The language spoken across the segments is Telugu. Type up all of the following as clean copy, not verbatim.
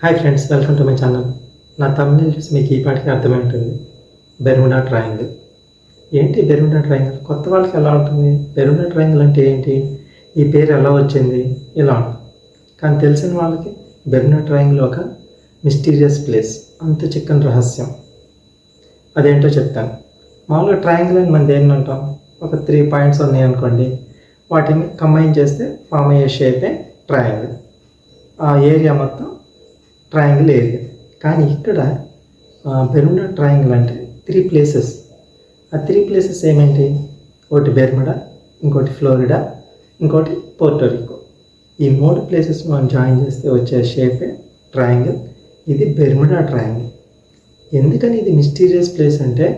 Hi friends, welcome to my channel. నా తమిళ చూసి మీకు ఈ పాటికి అర్థమై ఉంటుంది. Bermuda triangle. ఏంటి బెర్ముడా ట్రయాంగిల్? కొత్త వాళ్ళకి ఎలా ఉంటుంది? బెర్ముడా ట్రయాంగిల్ అంటే ఏంటి? ఈ పేరు ఎలా వచ్చింది? ఇలా ఉంటుంది. కానీ తెలిసిన వాళ్ళకి బెర్ముడా ట్రయాంగిల్ ఒక మిస్టీరియస్ ప్లేస్, అంత చిక్కని రహస్యం. అదేంటో చెప్తాను. మామూలుగా ట్రయాంగిల్ అని మనం దేన్ని అంటాం? ఒక 3 పాయింట్స్ ఉన్నాయి అనుకోండి, వాటిని కంబైన్ చేస్తే ఫామ్ అయ్యే షేపే ట్రయాంగిల్. ఆ ఏరియా మొత్తం ట్రయాంగిల్ ఏరియా. కానీ ఇక్కడ బెర్ముడా ట్రయాంగిల్ అంటే 3 ప్లేసెస్. ఆ 3 ప్లేసెస్ ఏమేంటి? ఒకటి బెర్ముడా, ఇంకోటి ఫ్లోరిడా, ఇంకోటి పోర్టోరికో. ఈ 3 ప్లేసెస్ మనం జాయిన్ చేస్తే వచ్చే షేపే ట్రయాంగిల్. ఇది బెర్ముడా ట్రయాంగిల్. ఎందుకని ఇది మిస్టీరియస్ ప్లేస్ అంటే,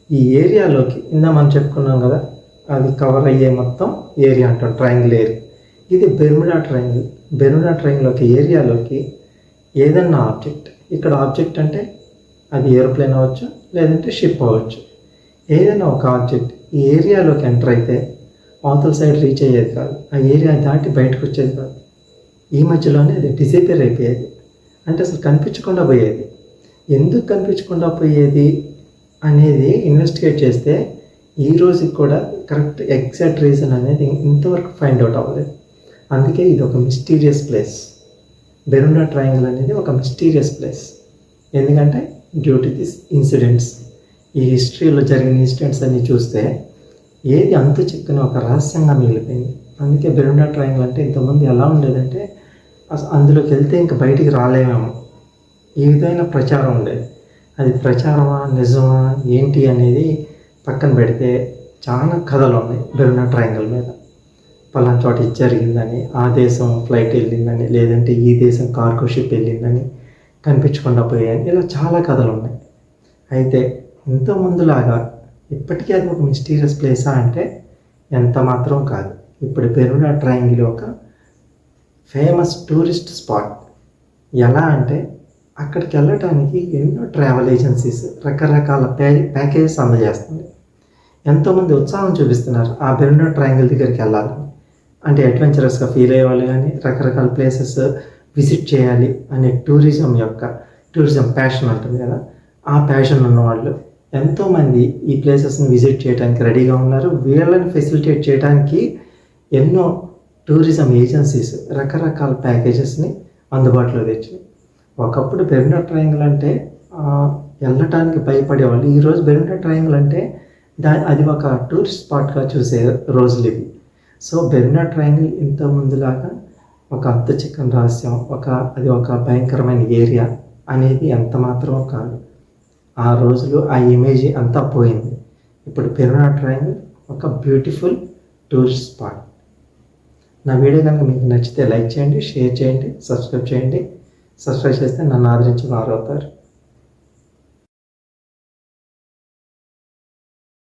ఈ ఏరియాలోకి మనం చెప్పుకున్నాం కదా, అది కవర్ అయ్యే మొత్తం ఏరియా అంటాం ట్రయాంగిల్ ఏరియా. ఇది బెర్ముడా ట్రయాంగిల్. బెర్ముడా ట్రయాంగిల్ ఒక ఏరియాలోకి ఏదన్నా ఆబ్జెక్ట్, ఇక్కడ ఆబ్జెక్ట్ అంటే అది ఏరోప్లేన్ అవ్వచ్చు, లేదంటే షిప్ అవ్వచ్చు, ఏదైనా ఒక ఆబ్జెక్ట్ ఈ ఏరియాలోకి ఎంటర్ అయితే అవతల సైడ్ రీచ్ అయ్యేది కాదు, ఆ ఏరియా దాటి బయటకు వచ్చేది కాదు. ఈ మధ్యలోనే అది డిసపియర్ అయిపోయేది, అంటే అసలు కనిపించకుండా పోయేది. ఎందుకు కనిపించకుండా పోయేది అనేది ఇన్వెస్టిగేట్ చేస్తే ఈ రోజుకి కూడా కరెక్ట్ ఎగ్జాక్ట్ రీజన్ అనేది ఇంతవరకు ఫైండ్ అవుట్ అవ్వలేదు. అందుకే ఇది ఒక మిస్టీరియస్ ప్లేస్. బెర్ముడా ట్రయాంగిల్ అనేది ఒక మిస్టీరియస్ ప్లేస్. ఎందుకంటే డ్యూ టు దిస్ ఇన్సిడెంట్స్, ఈ హిస్టరీలో జరిగిన ఇన్సిడెంట్స్ అన్నీ చూస్తే ఏది అంతు చిక్కని ఒక రహస్యంగా మిగిలిపోయింది. అందుకే బెర్ముడా ట్రయాంగిల్ అంటే ఇంతకుముందు ఎలా ఉండేదంటే, అసలు అందులోకి వెళ్తే ఇంకా బయటికి రాలేమేమో, ఈ విధమైన ప్రచారం ఉండేది. అది ప్రచారమా నిజమా ఏంటి అనేది పక్కన పెడితే చాలా కథలు ఉన్నాయి బెర్ముడా ట్రయాంగిల్ మీద. పలానా చోట ఇది జరిగిందని, ఆ దేశం ఫ్లైట్ వెళ్ళిందని, లేదంటే ఈ దేశం కార్గో షిప్ వెళ్ళిందని, కనిపించకుండా పోయాయని, ఇలా చాలా కథలు ఉన్నాయి. అయితే ఇంతకుముందులాగా ఇప్పటికీ అది ఒక మిస్టీరియస్ ప్లేసా అంటే ఎంత మాత్రం కాదు. ఇప్పుడు బెర్ముడా ట్రయాంగిల్ ఒక ఫేమస్ టూరిస్ట్ స్పాట్. ఎలా అంటే అక్కడికి వెళ్ళటానికి ఎన్నో ట్రావెల్ ఏజెన్సీస్ రకరకాల ప్యాకేజెస్ అందజేస్తుంది. ఎంతోమంది ఉత్సాహం చూపిస్తున్నారు ఆ బెర్ముడా ట్రయాంగిల్ దగ్గరికి వెళ్ళాలని. అంటే అడ్వెంచరస్గా ఫీల్ అయ్యేవాళ్ళు కానీ, రకరకాల ప్లేసెస్ విజిట్ చేయాలి అనే టూరిజం ప్యాషన్ ఉంటుంది కదా, ఆ ప్యాషన్ ఉన్నవాళ్ళు ఎంతోమంది ఈ ప్లేసెస్ని విజిట్ చేయడానికి రెడీగా ఉన్నారు. వీళ్ళని ఫెసిలిటేట్ చేయడానికి ఎన్నో టూరిజం ఏజెన్సీస్ రకరకాల ప్యాకేజెస్ని అందుబాటులో తెచ్చాయి. ఒకప్పుడు బెర్ముడా ట్రయాంగిల్ అంటే వెళ్ళటానికి భయపడేవాళ్ళు. ఈరోజు బెర్ముడా ట్రయాంగిల్ అంటే అది ఒక టూరిస్ట్ స్పాట్గా చూసే రోజులు ఇవి. సో బెర్ముడా ట్రయాంగిల్ ఇంత ముందులాగా ఒక అంత చిక్కని రహస్యం, అది ఒక భయంకరమైన ఏరియా అనేది ఎంత మాత్రమో కాదు. ఆ రోజులు ఆ ఇమేజ్ అంతా పోయింది. ఇప్పుడు బెర్ముడా ట్రయాంగిల్ ఒక బ్యూటిఫుల్ టూరిస్ట్ స్పాట్. నా వీడియో కనుక మీకు నచ్చితే లైక్ చేయండి, షేర్ చేయండి, సబ్స్క్రైబ్ చేయండి. సబ్స్క్రైబ్ చేస్తే నన్ను ఆదరించి వారవుతారు.